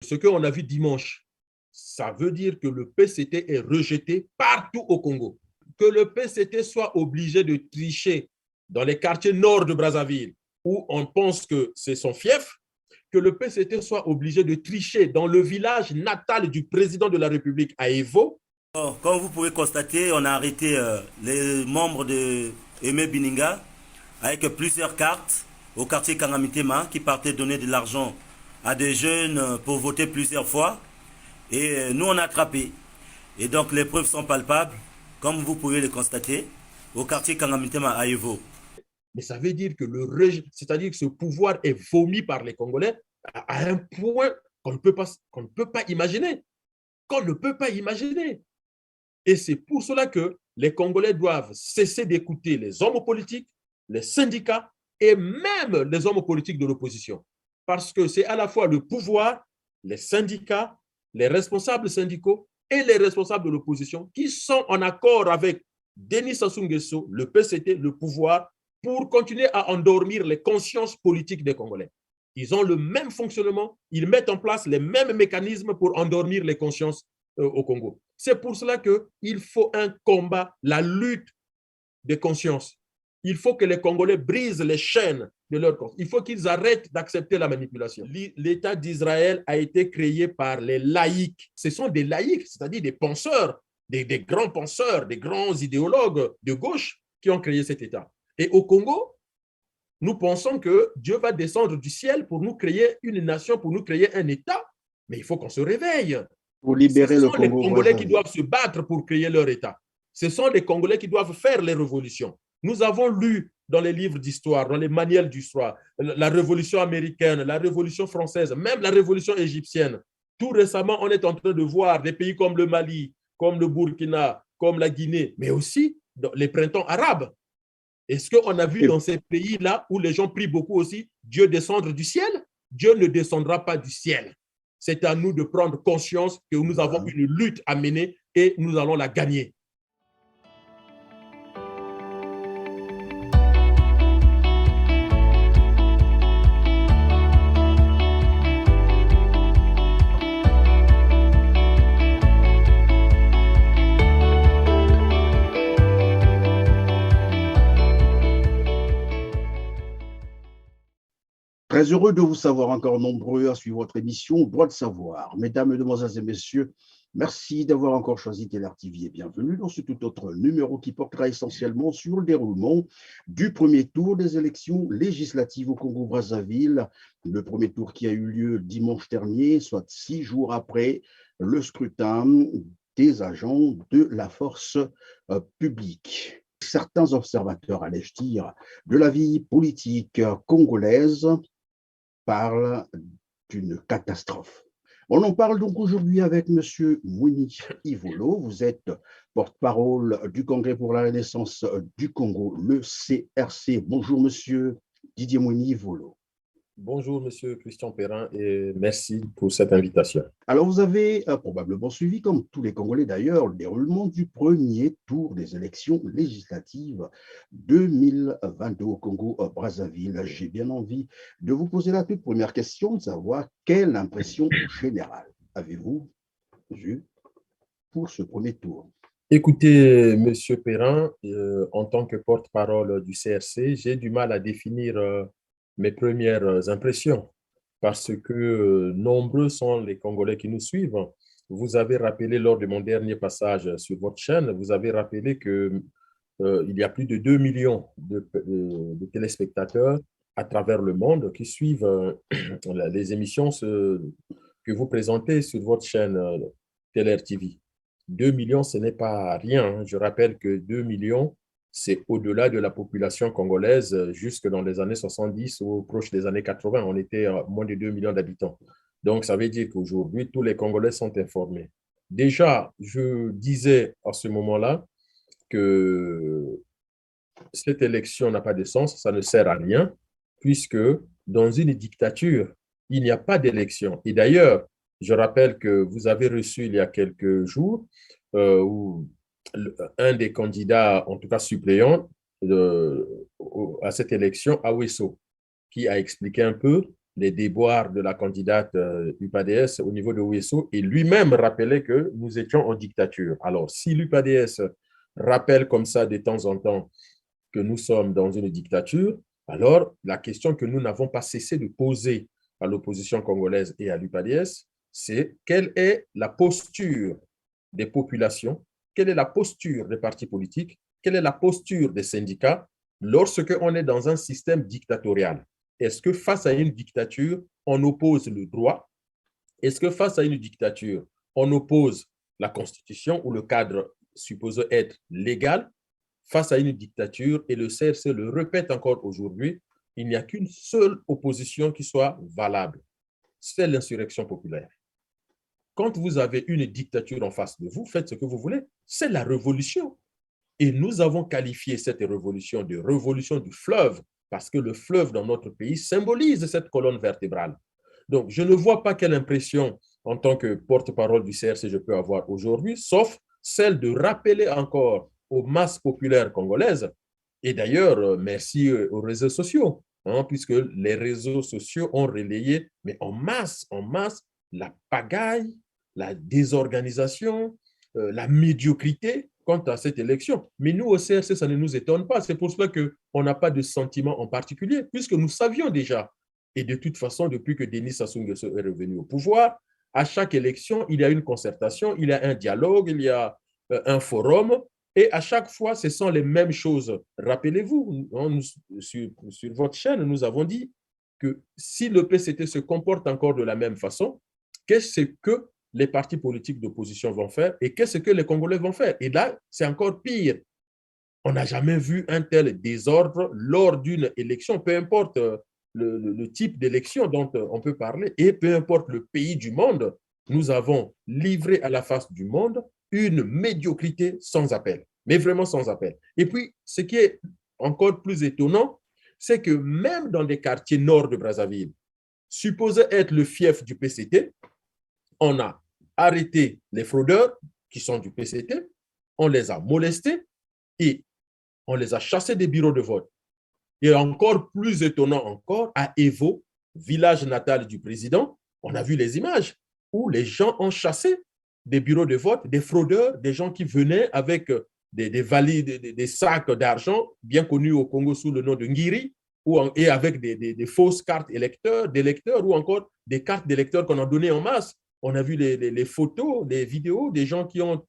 Ce qu'on a vu dimanche, ça veut dire que le PCT est rejeté partout au Congo. Que le PCT soit obligé de tricher dans les quartiers nord de Brazzaville, où on pense que c'est son fief, que le PCT soit obligé de tricher dans le village natal du président de la République à Evo. Comme vous pouvez constater, on a arrêté les membres de Aimé Bininga avec plusieurs cartes au quartier Kangamitema qui partaient donner de l'argent à des jeunes pour voter plusieurs fois. Et nous, on a attrapé. Et donc, les preuves sont palpables, comme vous pouvez le constater, au quartier Kangamitema à Evo. Mais ça veut dire que c'est-à-dire que ce pouvoir est vomi par les Congolais à un point qu'on ne peut pas imaginer. Qu'on ne peut pas imaginer. Et c'est pour cela que les Congolais doivent cesser d'écouter les hommes politiques, les syndicats et même les hommes politiques de l'opposition. Parce que c'est à la fois le pouvoir, les syndicats, les responsables syndicaux et les responsables de l'opposition qui sont en accord avec Denis Sassou Nguesso, le PCT, le pouvoir, pour continuer à endormir les consciences politiques des Congolais. Ils ont le même fonctionnement, ils mettent en place les mêmes mécanismes pour endormir les consciences au Congo. C'est pour cela qu'il faut un combat, la lutte des consciences. Il faut que les Congolais brisent les chaînes de leur conscience. Il faut qu'ils arrêtent d'accepter la manipulation. L'État d'Israël a été créé par les laïcs. Ce sont des laïcs, c'est-à-dire des penseurs, des grands penseurs, des grands idéologues de gauche qui ont créé cet État. Et au Congo, nous pensons que Dieu va descendre du ciel pour nous créer une nation, pour nous créer un État. Mais il faut qu'on se réveille. Pour libérer Ce le sont les Congo Congolais voisin. qui doivent se battre pour créer leur État. Ce sont les Congolais qui doivent faire les révolutions. Nous avons lu dans les livres d'histoire, dans les manuels d'histoire, la révolution américaine, la révolution française, même la révolution égyptienne. Tout récemment, on est en train de voir des pays comme le Mali, comme le Burkina, comme la Guinée, mais aussi les printemps arabes. Est-ce qu'on a vu dans ces pays-là où les gens prient beaucoup aussi Dieu descendre du ciel? Dieu ne descendra pas du ciel. C'est à nous de prendre conscience que nous avons une lutte à mener et nous allons la gagner. Très heureux de vous savoir encore nombreux à suivre votre émission Droit de savoir. Mesdames, Mesdemoiselles et Messieurs, merci d'avoir encore choisi TLR TV et bienvenue dans ce tout autre numéro qui portera essentiellement sur le déroulement du premier tour des élections législatives au Congo-Brazzaville. Le premier tour qui a eu lieu dimanche dernier, soit 6 jours après le scrutin des agents de la force publique. Certains observateurs, allais-je dire, de la vie politique congolaise parle d'une catastrophe. On en parle donc aujourd'hui avec M. Mouni Ivolo. Vous êtes porte-parole du Congrès pour la Renaissance du Congo, le CRC. Bonjour, M. Didier Mouni Ivolo. Bonjour, M. Christian Perrin, et merci pour cette invitation. Alors, vous avez probablement suivi, comme tous les Congolais d'ailleurs, le déroulement du premier tour des élections législatives 2022 au Congo-Brazzaville. J'ai bien envie de vous poser la toute première question, de savoir quelle impression générale avez-vous eu pour ce premier tour? Écoutez, M. Perrin, en tant que porte-parole du CRC, j'ai du mal à définir mes premières impressions parce que nombreux sont les Congolais qui nous suivent. Vous avez rappelé lors de mon dernier passage sur votre chaîne, vous avez rappelé qu'il y a plus de 2 millions de téléspectateurs à travers le monde qui suivent les émissions que vous présentez sur votre chaîne TLR TV. 2 millions, ce n'est pas rien. Je rappelle que 2 millions, c'est au-delà de la population congolaise jusque dans les années 70 ou proche des années 80. On était à moins de 2 millions d'habitants. Donc, ça veut dire qu'aujourd'hui, tous les Congolais sont informés. Déjà, je disais à ce moment-là que cette élection n'a pas de sens, ça ne sert à rien, puisque dans une dictature, il n'y a pas d'élection. Et d'ailleurs, je rappelle que vous avez reçu il y a quelques jours un des candidats, en tout cas suppléant à cette élection, Aweso, qui a expliqué un peu les déboires de la candidate UPADS au niveau de Ouesso et lui-même rappelait que nous étions en dictature. Alors, si l'UPADS rappelle comme ça de temps en temps que nous sommes dans une dictature, alors la question que nous n'avons pas cessé de poser à l'opposition congolaise et à l'UPADS, c'est quelle est la posture des populations, quelle est la posture des partis politiques, quelle est la posture des syndicats lorsque on est dans un système dictatorial. Est-ce que face à une dictature, on oppose le droit? Est-ce que face à une dictature, on oppose la Constitution ou le cadre supposé être légal? Face à une dictature, et le CRC le répète encore aujourd'hui, il n'y a qu'une seule opposition qui soit valable, c'est l'insurrection populaire. Quand vous avez une dictature en face de vous, faites ce que vous voulez, c'est la révolution. Et nous avons qualifié cette révolution de révolution du fleuve, parce que le fleuve dans notre pays symbolise cette colonne vertébrale. Donc, je ne vois pas quelle impression, en tant que porte-parole du CRC, je peux avoir aujourd'hui, sauf celle de rappeler encore aux masses populaires congolaises, et d'ailleurs, merci aux réseaux sociaux, puisque les réseaux sociaux ont relayé, mais en masse, la pagaille, la désorganisation, la médiocrité quant à cette élection. Mais nous, au CRC, ça ne nous étonne pas. C'est pour cela qu'on n'a pas de sentiment en particulier, puisque nous savions déjà. Et de toute façon, depuis que Denis Sassou Nguesso est revenu au pouvoir, à chaque élection, il y a une concertation, il y a un dialogue, il y a un forum, et à chaque fois, ce sont les mêmes choses. Rappelez-vous, sur votre chaîne, nous avons dit que si le PCT se comporte encore de la même façon, qu'est-ce que les partis politiques d'opposition vont faire et qu'est-ce que les Congolais vont faire? Et là, c'est encore pire. On n'a jamais vu un tel désordre lors d'une élection, peu importe le type d'élection dont on peut parler, et peu importe le pays du monde, nous avons livré à la face du monde une médiocrité sans appel, mais vraiment sans appel. Et puis, ce qui est encore plus étonnant, c'est que même dans des quartiers nord de Brazzaville, supposé être le fief du PCT, on a arrêté les fraudeurs qui sont du PCT, on les a molestés et on les a chassés des bureaux de vote. Et encore plus étonnant encore, à Evo, village natal du président, on a vu les images où les gens ont chassé des bureaux de vote, des fraudeurs, des gens qui venaient avec des valides, des sacs d'argent, bien connus au Congo sous le nom de Ngiri, et avec des fausses cartes d'électeurs ou encore des cartes d'électeurs qu'on a données en masse. On a vu les photos, les vidéos des gens qui ont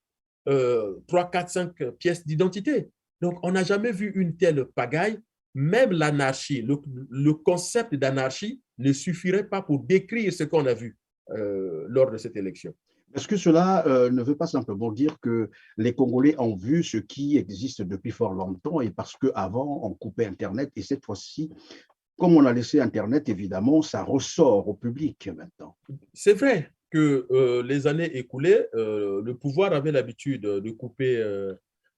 3, 4, 5 pièces d'identité. Donc, on n'a jamais vu une telle pagaille. Même l'anarchie, le concept d'anarchie ne suffirait pas pour décrire ce qu'on a vu lors de cette élection. Est-ce que cela ne veut pas simplement dire que les Congolais ont vu ce qui existe depuis fort longtemps et parce qu'avant, on coupait Internet et cette fois-ci, comme on a laissé Internet, évidemment, ça ressort au public maintenant. C'est vrai que les années écoulées, le pouvoir avait l'habitude de couper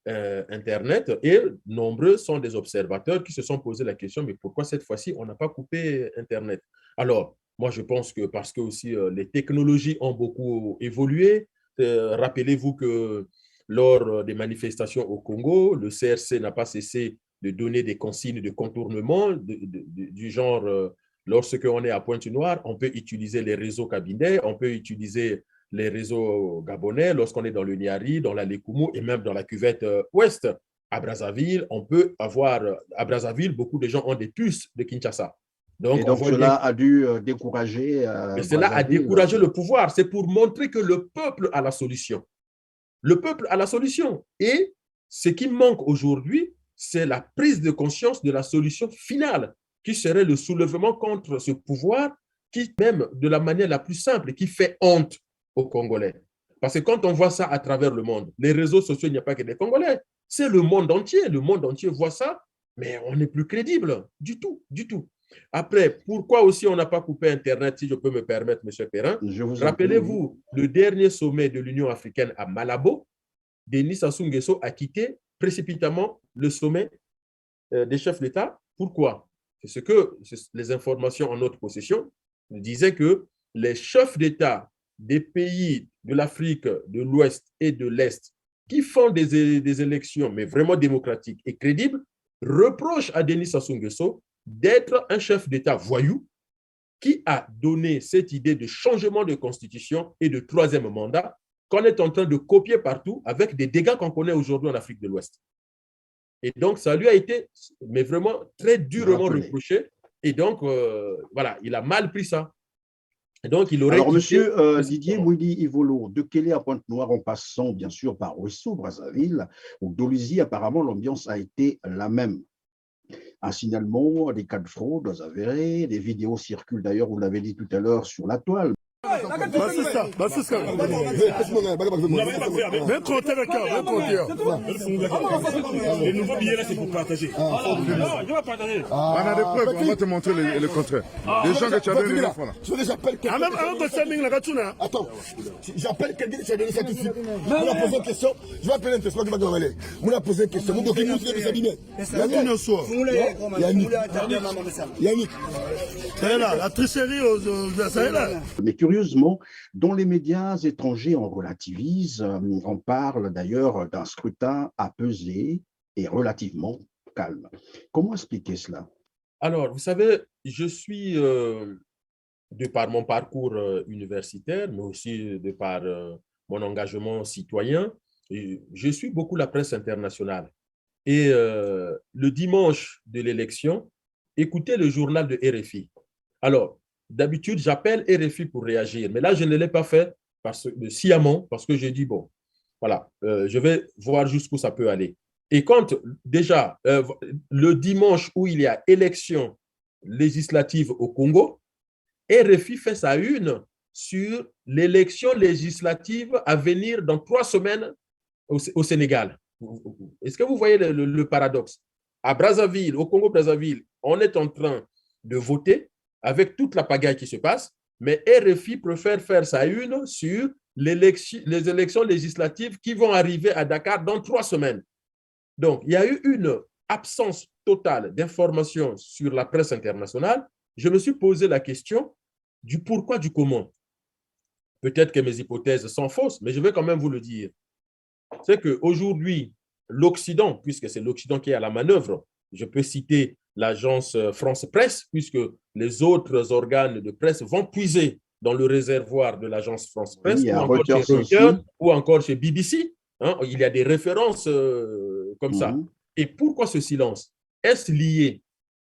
Internet et nombreux sont des observateurs qui se sont posé la question, mais pourquoi cette fois-ci on n'a pas coupé Internet? Alors, moi je pense que parce que aussi les technologies ont beaucoup évolué. Rappelez-vous que lors des manifestations au Congo, le CRC n'a pas cessé de donner des consignes de contournement du genre lorsque on est à Pointe-Noire, on peut utiliser les réseaux cabinets, on peut utiliser les réseaux gabonais, lorsqu'on est dans le Niari, dans la Lekumu et même dans la cuvette ouest. À Brazzaville, on peut avoir, à Brazzaville, beaucoup de gens ont des puces de Kinshasa. Donc cela a dû décourager. Mais cela a découragé le pouvoir. C'est pour montrer que le peuple a la solution. Le peuple a la solution. Et ce qui manque aujourd'hui, c'est la prise de conscience de la solution finale, qui serait le soulèvement contre ce pouvoir qui, même de la manière la plus simple, qui fait honte aux Congolais. Parce que quand on voit ça à travers le monde, les réseaux sociaux, il n'y a pas que des Congolais, c'est le monde entier. Le monde entier voit ça, mais on n'est plus crédible du tout, du tout. Après, pourquoi aussi on n'a pas coupé Internet, si je peux me permettre, M. Perrin? Rappelez-vous, le dernier sommet de l'Union africaine à Malabo, Denis Sassou Nguesso a quitté précipitamment le sommet des chefs d'État. Pourquoi? C'est ce que les informations en notre possession disaient que les chefs d'État des pays de l'Afrique de l'Ouest et de l'Est qui font des élections, mais vraiment démocratiques et crédibles, reprochent à Denis Sassou Nguesso d'être un chef d'État voyou qui a donné cette idée de changement de constitution et de troisième mandat qu'on est en train de copier partout avec des dégâts qu'on connaît aujourd'hui en Afrique de l'Ouest. Et donc, ça lui a été, mais vraiment très durement reproché. Et donc, voilà, il a mal pris ça. Et donc, il aurait Alors, monsieur Didier Mouili-Ivolo, de Kélé à Pointe-Noire, en passant bien sûr par Ouessou, Brazzaville, ou Dolisie, apparemment, l'ambiance a été la même. Un signalement, des cas de fraude avérés, des vidéos circulent d'ailleurs, vous l'avez dit tout à l'heure, sur la toile. Les nouveaux billets là, c'est pour partager. Non, je vais partager. On a des preuves, on va te montrer le contraire. Les gens que tu as donné les enfants là. Attends, j'appelle quelqu'un qui a donné ça tout de suite. On a posé une question. Je vais appeler un test, qui va demander. On a posé une question. Mon document, c'est des abîmés. Yannick. C'est là, la tricherie ça est là. Mais curieusement, dont les médias étrangers en relativisent, on parle d'ailleurs d'un scrutin apaisé et relativement calme. Comment expliquer cela? Alors, vous savez, je suis, de par mon parcours universitaire, mais aussi de par mon engagement citoyen, je suis beaucoup la presse internationale. Et le dimanche de l'élection, écoutez le journal de RFI. Alors, d'habitude, j'appelle RFI pour réagir, mais là, je ne l'ai pas fait sciemment parce que j'ai dit, bon, voilà, je vais voir jusqu'où ça peut aller. Et quand déjà, le dimanche où il y a élection législative au Congo, RFI fait sa une sur l'élection législative à venir dans 3 semaines au Sénégal. Est-ce que vous voyez le paradoxe? À Brazzaville, au Congo-Brazzaville, on est en train de voter avec toute la pagaille qui se passe, mais RFI préfère faire sa une sur les élections législatives qui vont arriver à Dakar dans 3 semaines. Donc, il y a eu une absence totale d'informations sur la presse internationale. Je me suis posé la question du pourquoi, du comment. Peut-être que mes hypothèses sont fausses, mais je vais quand même vous le dire. C'est qu'aujourd'hui, l'Occident, puisque c'est l'Occident qui est à la manœuvre, je peux citer l'agence France Presse, puisque les autres organes de presse vont puiser dans le réservoir de l'agence France Presse, oui, ou encore chez Reuters, ou encore chez BBC. Hein, il y a des références comme ça. Et pourquoi ce silence? Est-ce lié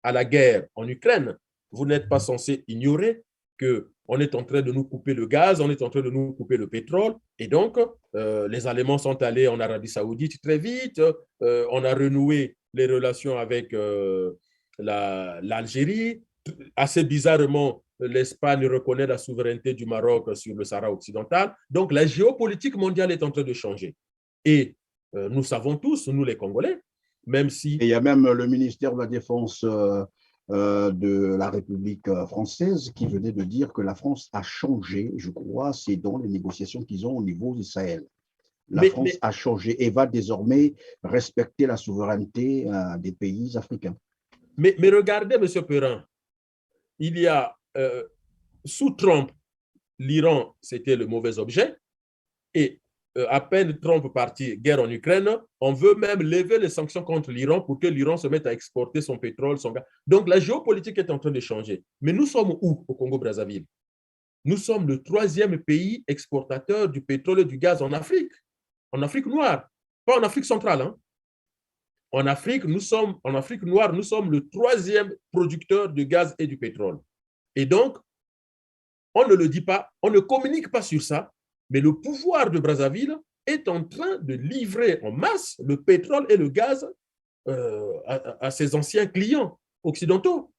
à la guerre en Ukraine? Vous n'êtes pas censé ignorer qu'on est en train de nous couper le gaz, on est en train de nous couper le pétrole. Et donc, les Allemands sont allés en Arabie Saoudite très vite. On a renoué les relations avec l'Algérie. Assez bizarrement, l'Espagne reconnaît la souveraineté du Maroc sur le Sahara occidental. Donc, la géopolitique mondiale est en train de changer. Et nous savons tous, nous les Congolais, même si… Et il y a même le ministère de la Défense de la République française qui venait de dire que la France a changé, je crois, c'est dans les négociations qu'ils ont au niveau du Sahel. La France a changé et va désormais respecter la souveraineté des pays africains. Mais regardez, M. Perrin, il y a, sous Trump, l'Iran, c'était le mauvais objet, et à peine Trump parti, guerre en Ukraine, on veut même lever les sanctions contre l'Iran pour que l'Iran se mette à exporter son pétrole, son gaz. Donc, la géopolitique est en train de changer. Mais nous sommes où au Congo-Brazzaville? Nous sommes le 3e pays exportateur du pétrole et du gaz en Afrique noire, pas en Afrique centrale. Hein. En Afrique noire, nous sommes le 3e producteur de gaz et du pétrole. Et donc, on ne le dit pas, on ne communique pas sur ça, mais le pouvoir de Brazzaville est en train de livrer en masse le pétrole et le gaz à ses anciens clients occidentaux.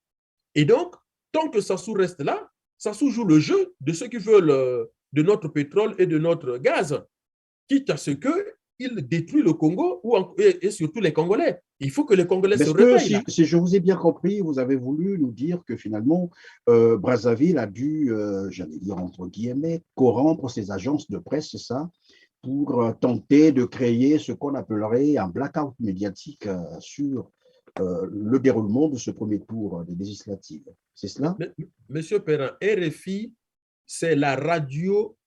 Et donc, tant que Sassou reste là, Sassou joue le jeu de ceux qui veulent de notre pétrole et de notre gaz, quitte à ce qu'il détruit le Congo et surtout les Congolais. Il faut que les Congolais se réveillent. Si je vous ai bien compris, vous avez voulu nous dire que finalement, Brazzaville a dû, j'allais dire entre guillemets, corrompre ses agences de presse, c'est ça, pour tenter de créer ce qu'on appellerait un blackout médiatique sur le déroulement de ce premier tour des législatives. C'est cela? Monsieur Perrin, RFI, c'est la radio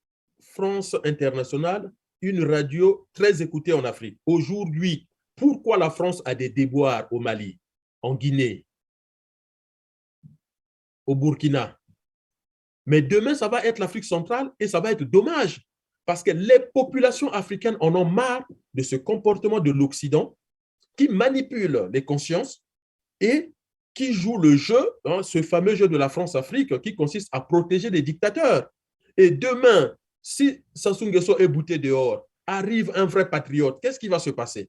France Internationale, une radio très écoutée en Afrique. Aujourd'hui, pourquoi la France a des déboires au Mali, en Guinée, au Burkina, Mais demain, ça va être l'Afrique centrale et ça va être dommage parce que les populations africaines en ont marre de ce comportement de l'Occident qui manipule les consciences et qui joue le jeu, hein, ce fameux jeu de la France-Afrique qui consiste à protéger les dictateurs. Et demain, si Sassou Nguesso est bouté dehors, arrive un vrai patriote, qu'est-ce qui va se passer?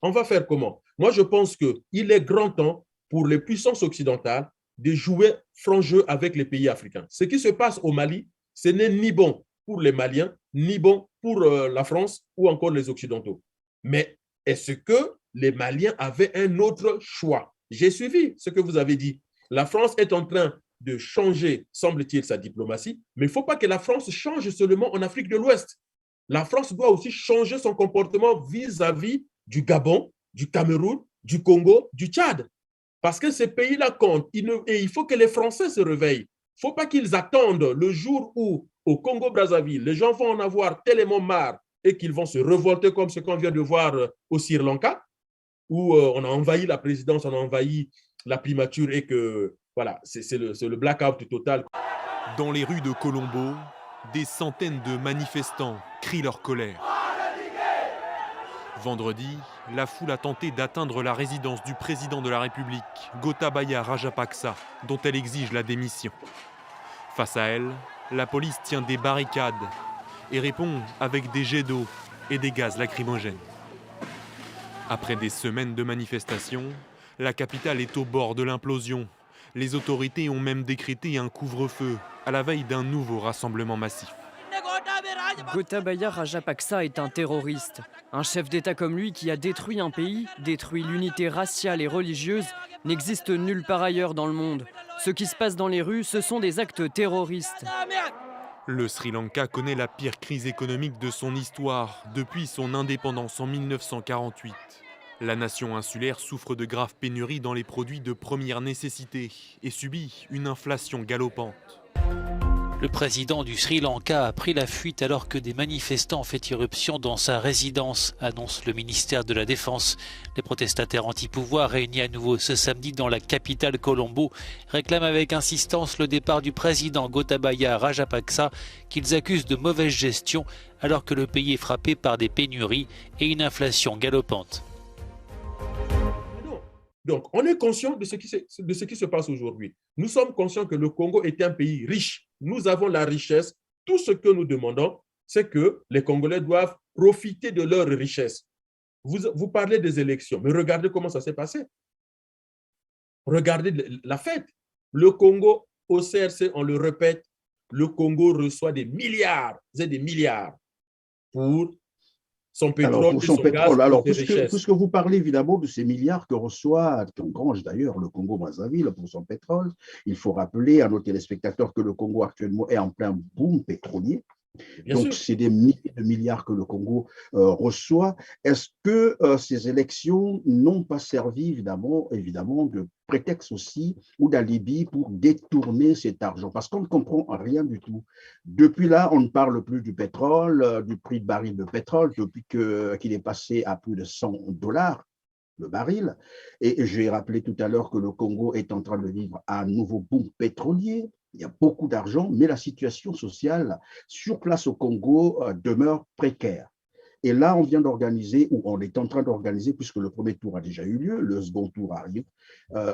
On va faire comment? Moi, je pense qu'il est grand temps pour les puissances occidentales de jouer franc jeu avec les pays africains. Ce qui se passe au Mali, ce n'est ni bon pour les Maliens, ni bon pour la France ou encore les Occidentaux. Mais est-ce que les Maliens avaient un autre choix? J'ai suivi ce que vous avez dit. La France est en train de changer, semble-t-il, sa diplomatie, mais il ne faut pas que la France change seulement en Afrique de l'Ouest. La France doit aussi changer son comportement vis-à-vis du Gabon, du Cameroun, du Congo, du Tchad. Parce que ces pays-là comptent. Et il faut que les Français se réveillent. Il ne faut pas qu'ils attendent le jour où, au Congo-Brazzaville, les gens vont en avoir tellement marre et qu'ils vont se révolter comme ce qu'on vient de voir au Sri Lanka, où on a envahi la présidence, on a envahi la primature et que, voilà, c'est le blackout total. Dans les rues de Colombo, des centaines de manifestants crient leur colère. Vendredi, la foule a tenté d'atteindre la résidence du président de la République, Gotabaya Rajapaksa, dont elle exige la démission. Face à elle, la police tient des barricades et répond avec des jets d'eau et des gaz lacrymogènes. Après des semaines de manifestations, la capitale est au bord de l'implosion. Les autorités ont même décrété un couvre-feu à la veille d'un nouveau rassemblement massif. Gotabaya Rajapaksa est un terroriste. Un chef d'État comme lui qui a détruit un pays, détruit l'unité raciale et religieuse, n'existe nulle part ailleurs dans le monde. Ce qui se passe dans les rues, ce sont des actes terroristes. Le Sri Lanka connaît la pire crise économique de son histoire depuis son indépendance en 1948. La nation insulaire souffre de graves pénuries dans les produits de première nécessité et subit une inflation galopante. Le président du Sri Lanka a pris la fuite alors que des manifestants ont fait irruption dans sa résidence, annonce le ministère de la Défense. Les protestataires anti-pouvoir réunis à nouveau ce samedi dans la capitale Colombo réclament avec insistance le départ du président Gotabaya Rajapaksa qu'ils accusent de mauvaise gestion alors que le pays est frappé par des pénuries et une inflation galopante. Donc, on est conscient de ce qui se passe aujourd'hui. Nous sommes conscients que le Congo est un pays riche. Nous avons la richesse. Tout ce que nous demandons, c'est que les Congolais doivent profiter de leur richesse. Vous parlez des élections, mais regardez comment ça s'est passé. Regardez la fête. Le Congo, au CRC, on le répète, le Congo reçoit des milliards et des milliards pour son pétrole. Alors, pour son pétrole, alors, puisque vous parlez évidemment de ces milliards qu'engrange d'ailleurs le Congo-Brazzaville pour son pétrole, il faut rappeler à nos téléspectateurs que le Congo actuellement est en plein boom pétrolier. Donc, c'est des milliers de milliards que le Congo reçoit. Est-ce que ces élections n'ont pas servi évidemment de prétexte aussi ou d'alibi pour détourner cet argent? Parce qu'on ne comprend rien du tout. Depuis là, on ne parle plus du pétrole, du prix de baril de pétrole, depuis qu'il est passé à plus de $100 le baril. Et j'ai rappelé tout à l'heure que le Congo est en train de vivre un nouveau boom pétrolier. Il y a beaucoup d'argent, mais la situation sociale sur place au Congo demeure précaire. Et là, on vient d'organiser, ou on est en train d'organiser, puisque le premier tour a déjà eu lieu, le second tour arrive,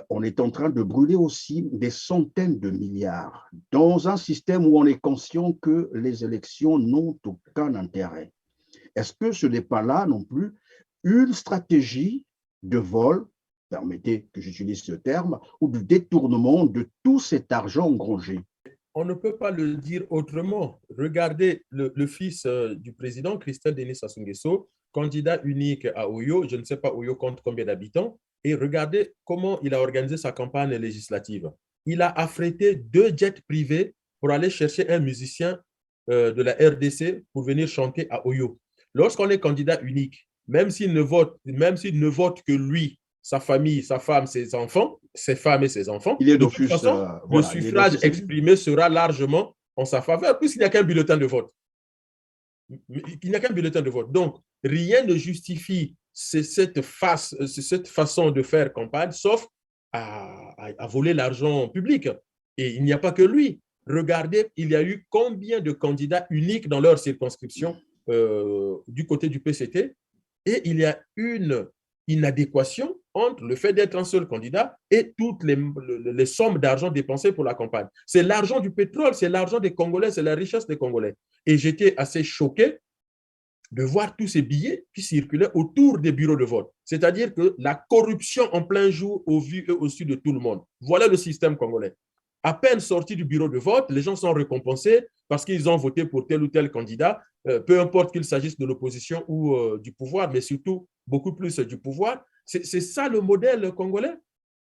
on est en train de brûler aussi des centaines de milliards dans un système où on est conscient que les élections n'ont aucun intérêt. Est-ce que ce n'est pas là non plus une stratégie de vol, permettez que j'utilise ce terme, ou du détournement de tout cet argent engrangé? On ne peut pas le dire autrement. Regardez le fils du président, Christelle Denis Sassou Nguesso, candidat unique à Oyo. Je ne sais pas Oyo compte combien d'habitants. Et regardez comment il a organisé sa campagne législative. Il a affrété 2 jets privés pour aller chercher un musicien de la RDC pour venir chanter à Oyo. Lorsqu'on est candidat unique, même s'il ne vote que lui, sa famille, sa femme, ses enfants, ses femmes et ses enfants, il est de toute façon, le suffrage exprimé sera largement en sa faveur, puisqu'il n'y a qu'un bulletin de vote. Il n'y a qu'un bulletin de vote. Donc, rien ne justifie cette façon de faire campagne, sauf à voler l'argent public. Et il n'y a pas que lui. regardez, il y a eu combien de candidats uniques dans leur circonscription du côté du PCT, et il y a une inadéquation entre le fait d'être un seul candidat et toutes les sommes d'argent dépensées pour la campagne. C'est l'argent du pétrole, c'est l'argent des Congolais, c'est la richesse des Congolais. Et j'étais assez choqué de voir tous ces billets qui circulaient autour des bureaux de vote. C'est-à-dire que la corruption en plein jour au vu et au su de tout le monde. Voilà le système congolais. À peine sortis du bureau de vote, les gens sont récompensés parce qu'ils ont voté pour tel ou tel candidat, peu importe qu'il s'agisse de l'opposition ou du pouvoir, mais surtout beaucoup plus du pouvoir. C'est ça le modèle congolais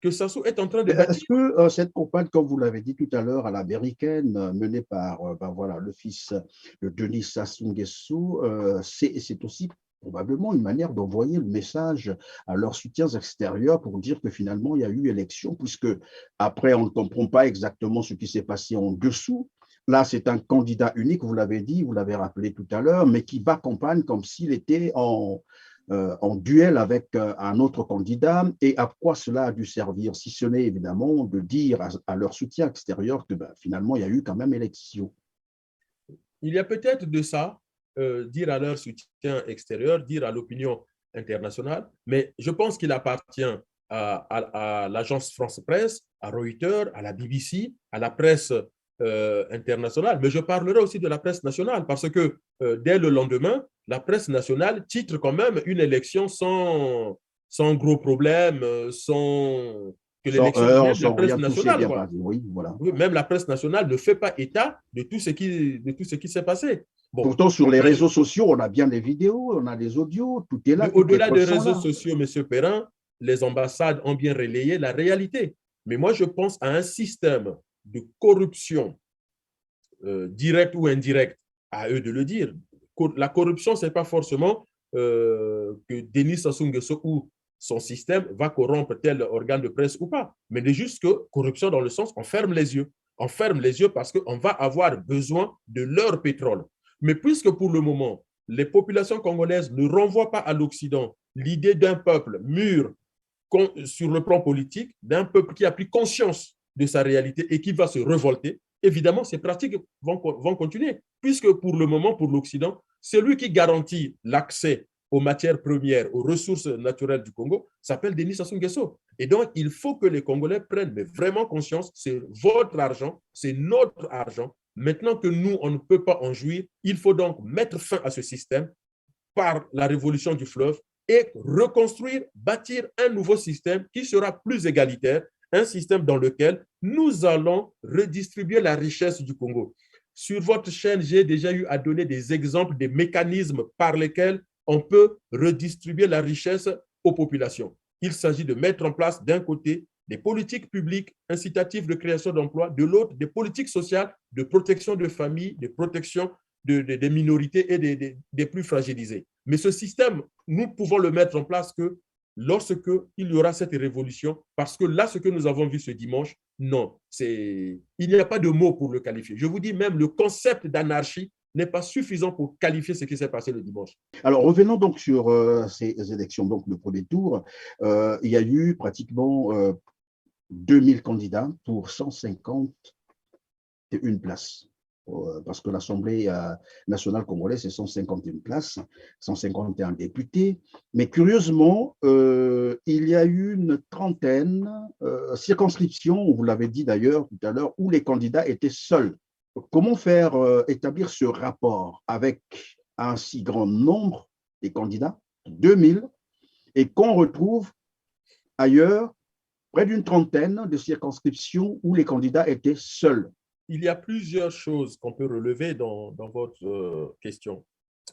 que Sassou est en train de bâtir. Est-ce que cette campagne, comme vous l'avez dit tout à l'heure, à l'américaine, menée par voilà, le fils de Denis Sassou Nguesso, c'est aussi probablement une manière d'envoyer le message à leurs soutiens extérieurs pour dire que finalement, il y a eu élection, puisque après, on ne comprend pas exactement ce qui s'est passé en dessous. Là, c'est un candidat unique, vous l'avez dit, vous l'avez rappelé tout à l'heure, mais qui bat campagne comme s'il était en duel avec un autre candidat. Et à quoi cela a dû servir, si ce n'est évidemment de dire à leur soutien extérieur que finalement, il y a eu quand même élection. Il y a peut-être de ça, dire à leur soutien extérieur, dire à l'opinion internationale, mais je pense qu'il appartient à l'agence France Presse, à Reuters, à la BBC, à la presse internationale, mais je parlerai aussi de la presse nationale parce que dès le lendemain, la presse nationale titre quand même une élection sans gros problème, sans que l'élection de la presse nationale. Oui, voilà. Même la presse nationale ne fait pas état de tout ce qui s'est passé. Bon. Pourtant, sur les réseaux sociaux, on a bien des vidéos, on a des audios, tout est là. Au-delà des réseaux sociaux, M. Perrin, les ambassades ont bien relayé la réalité. Mais moi, je pense à un système de corruption directe ou indirecte, à eux de le dire. La corruption, ce n'est pas forcément que Denis Sassou Nguesso ou son système va corrompre tel organe de presse ou pas, mais c'est juste que corruption dans le sens, on ferme les yeux. On ferme les yeux parce qu'on va avoir besoin de leur pétrole. Mais puisque pour le moment, les populations congolaises ne renvoient pas à l'Occident l'idée d'un peuple mûr sur le plan politique, d'un peuple qui a pris conscience de sa réalité et qui va se révolter, évidemment, ces pratiques vont continuer, puisque pour le moment, pour l'Occident, celui qui garantit l'accès aux matières premières, aux ressources naturelles du Congo, s'appelle Denis Sassou Nguesso. Et donc, il faut que les Congolais prennent vraiment conscience, c'est votre argent, c'est notre argent. Maintenant que nous, on ne peut pas en jouir, il faut donc mettre fin à ce système par la révolution du fleuve et reconstruire, bâtir un nouveau système qui sera plus égalitaire, un système dans lequel nous allons redistribuer la richesse du Congo. Sur votre chaîne, j'ai déjà eu à donner des exemples des mécanismes par lesquels on peut redistribuer la richesse aux populations. Il s'agit de mettre en place d'un côté des politiques publiques incitatives de création d'emplois, de l'autre des politiques sociales de protection de familles, de protection des minorités et des plus fragilisés. Mais ce système, nous pouvons le mettre en place que lorsque il y aura cette révolution, parce que là, ce que nous avons vu ce dimanche, non, il n'y a pas de mots pour le qualifier. Je vous dis même, le concept d'anarchie n'est pas suffisant pour qualifier ce qui s'est passé le dimanche. Alors, revenons donc sur ces élections, donc le premier tour. Il y a eu pratiquement 2000 candidats pour 151 places. Parce que l'Assemblée nationale congolaise, c'est 151 places, 151 députés. Mais curieusement, il y a eu une trentaine circonscriptions, vous l'avez dit d'ailleurs tout à l'heure, où les candidats étaient seuls. Comment faire établir ce rapport avec un si grand nombre de candidats, 2000, et qu'on retrouve ailleurs près d'une trentaine de circonscriptions où les candidats étaient seuls? Il y a plusieurs choses qu'on peut relever dans votre question.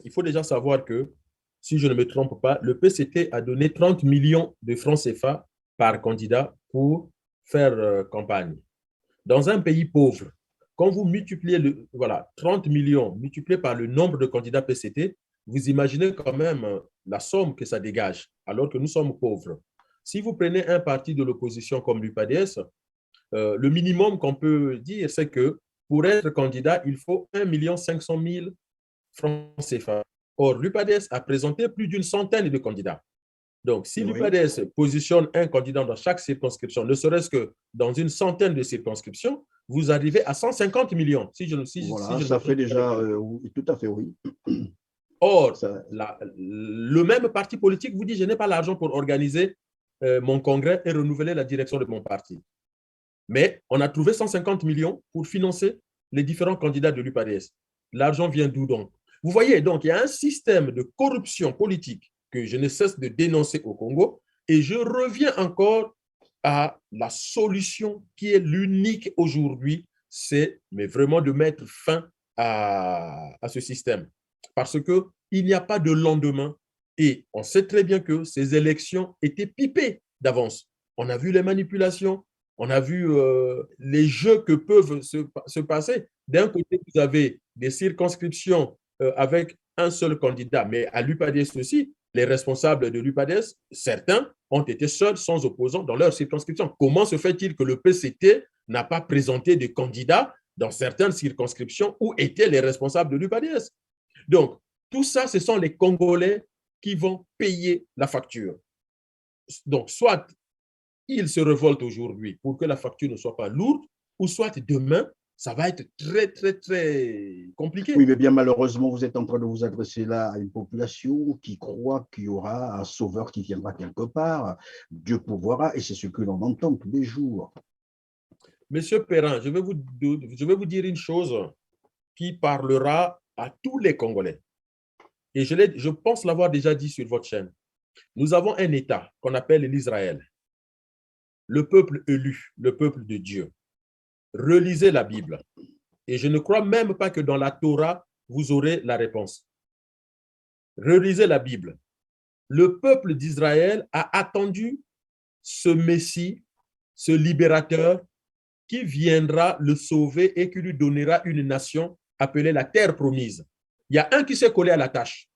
Il faut déjà savoir que, si je ne me trompe pas, le PCT a donné 30 millions de francs CFA par candidat pour faire campagne. Dans un pays pauvre, quand vous multipliez 30 millions multiplié par le nombre de candidats PCT, vous imaginez quand même la somme que ça dégage, alors que nous sommes pauvres. Si vous prenez un parti de l'opposition comme l'UPADS, le minimum qu'on peut dire, c'est que pour être candidat, il faut 1 500 000 francs CFA. Or, l'UPADS a présenté plus d'une centaine de candidats. Donc, si Oui. l'UPADS positionne un candidat dans chaque circonscription, ne serait-ce que dans une centaine de circonscriptions, vous arrivez à 150 millions. Voilà, ça fait déjà, oui, tout à fait, oui. Or, Ça, le même parti politique vous dit, je n'ai pas l'argent pour organiser mon congrès et renouveler la direction de mon parti. Mais on a trouvé 150 millions pour financer les différents candidats de l'UPADS. L'argent vient d'où donc? Vous voyez, donc, il y a un système de corruption politique que je ne cesse de dénoncer au Congo, et je reviens encore à la solution qui est l'unique aujourd'hui, c'est mais vraiment de mettre fin à ce système. Parce qu'il n'y a pas de lendemain, et on sait très bien que ces élections étaient pipées d'avance. On a vu les manipulations, on a vu les jeux que peuvent se passer. D'un côté, vous avez des circonscriptions avec un seul candidat, mais à l'UPADS aussi, les responsables de l'UPADS, certains ont été seuls, sans opposants, dans leur circonscription. Comment se fait-il que le PCT n'a pas présenté de candidats dans certaines circonscriptions où étaient les responsables de l'UPADS? Donc, tout ça, ce sont les Congolais qui vont payer la facture. Donc, soit ils se révoltent aujourd'hui pour que la facture ne soit pas lourde, ou soit demain, ça va être très, très, très compliqué. Oui, mais bien malheureusement, vous êtes en train de vous adresser là à une population qui croit qu'il y aura un sauveur qui viendra quelque part. Dieu pourvoira, et c'est ce que l'on entend tous les jours. Monsieur Perrin, je vais vous dire une chose qui parlera à tous les Congolais. Et je pense l'avoir déjà dit sur votre chaîne. Nous avons un État qu'on appelle l'Israël. Le peuple élu, le peuple de Dieu. Relisez la Bible. Et je ne crois même pas que dans la Torah, vous aurez la réponse. Relisez la Bible. Le peuple d'Israël a attendu ce Messie, ce libérateur, qui viendra le sauver et qui lui donnera une nation appelée la terre promise. Il y a un qui s'est collé à la tâche.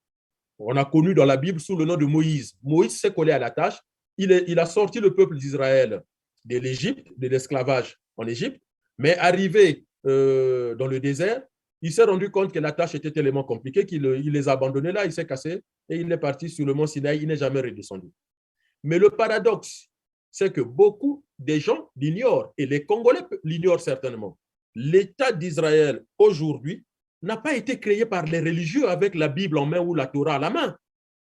On a connu dans la Bible sous le nom de Moïse. Moïse s'est collé à la tâche. Il a sorti le peuple d'Israël de l'Égypte, de l'esclavage en Égypte, mais arrivé dans le désert, il s'est rendu compte que la tâche était tellement compliquée qu'il les a abandonnés là, il s'est cassé et il est parti sur le mont Sinaï, il n'est jamais redescendu. Mais le paradoxe, c'est que beaucoup des gens l'ignorent, et les Congolais l'ignorent certainement. L'État d'Israël aujourd'hui n'a pas été créé par les religieux avec la Bible en main ou la Torah à la main.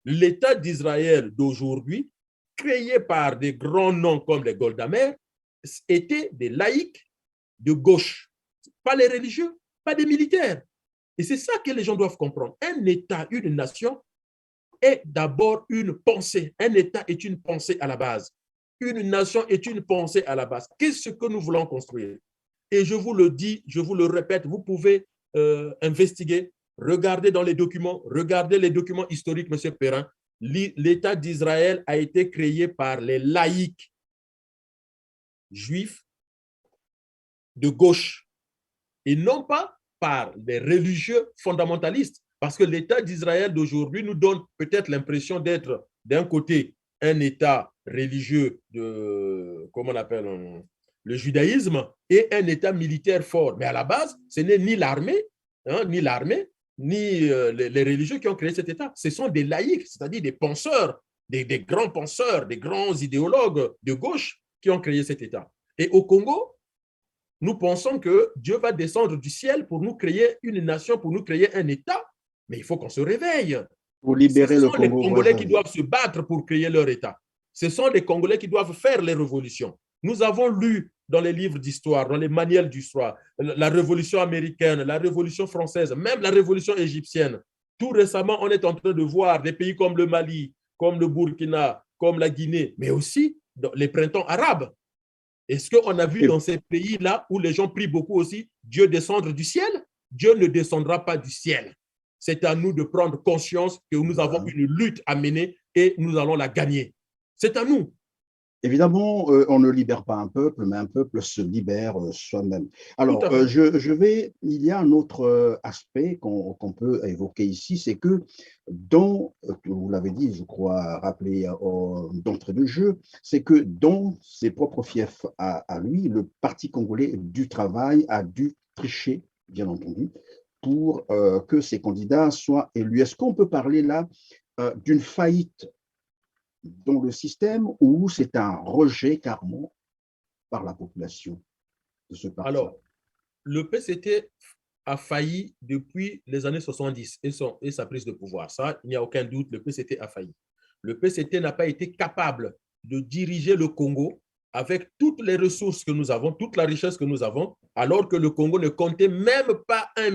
L'État d'Israël d'aujourd'hui, créé par des grands noms comme les Golda Meir, étaient des laïcs de gauche, pas les religieux, pas des militaires. Et c'est ça que les gens doivent comprendre. Un État, une nation est d'abord une pensée. Un État est une pensée à la base. Une nation est une pensée à la base. Qu'est-ce que nous voulons construire? Et je vous le dis, je vous le répète, vous pouvez investiguer, regarder dans les documents, regardez les documents historiques, M. Perrin. L'État d'Israël a été créé par les laïcs juifs de gauche et non pas par les religieux fondamentalistes. Parce que l'État d'Israël d'aujourd'hui nous donne peut-être l'impression d'être d'un côté un État religieux de, comment on appelle, le judaïsme, et un État militaire fort. Mais à la base, ce n'est ni l'armée, ni les religieux qui ont créé cet État. Ce sont des laïcs, c'est-à-dire des penseurs, des grands penseurs, des grands idéologues de gauche qui ont créé cet État. Et au Congo, nous pensons que Dieu va descendre du ciel pour nous créer une nation, pour nous créer un État, mais il faut qu'on se réveille. Pour libérer le Congo. Ce sont les Congolais qui doivent se battre pour créer leur État. Ce sont les Congolais qui doivent faire les révolutions. Nous avons lu dans les livres d'histoire, dans les manuels d'histoire, la Révolution américaine, la Révolution française, même la Révolution égyptienne. Tout récemment, on est en train de voir des pays comme le Mali, comme le Burkina, comme la Guinée, mais aussi les printemps arabes. Est-ce qu'on a vu dans ces pays-là où les gens prient beaucoup aussi Dieu descendre du ciel? Dieu ne descendra pas du ciel. C'est à nous de prendre conscience que nous avons une lutte à mener et nous allons la gagner. C'est à nous. Évidemment, on ne libère pas un peuple, mais un peuple se libère soi-même. Alors, il y a un autre aspect qu'on peut évoquer ici, c'est que vous l'avez dit, je crois, rappelé d'entrée de jeu, c'est que dans ses propres fiefs à lui, le Parti congolais du travail a dû tricher, bien entendu, pour que ses candidats soient élus. Est-ce qu'on peut parler là d'une faillite dans le système ou c'est un rejet carrément par la population de ce parti? Alors, le PCT a failli depuis les années 70 et sa prise de pouvoir. Ça, il n'y a aucun doute, le PCT a failli. Le PCT n'a pas été capable de diriger le Congo avec toutes les ressources que nous avons, toute la richesse que nous avons, alors que le Congo ne comptait même pas 1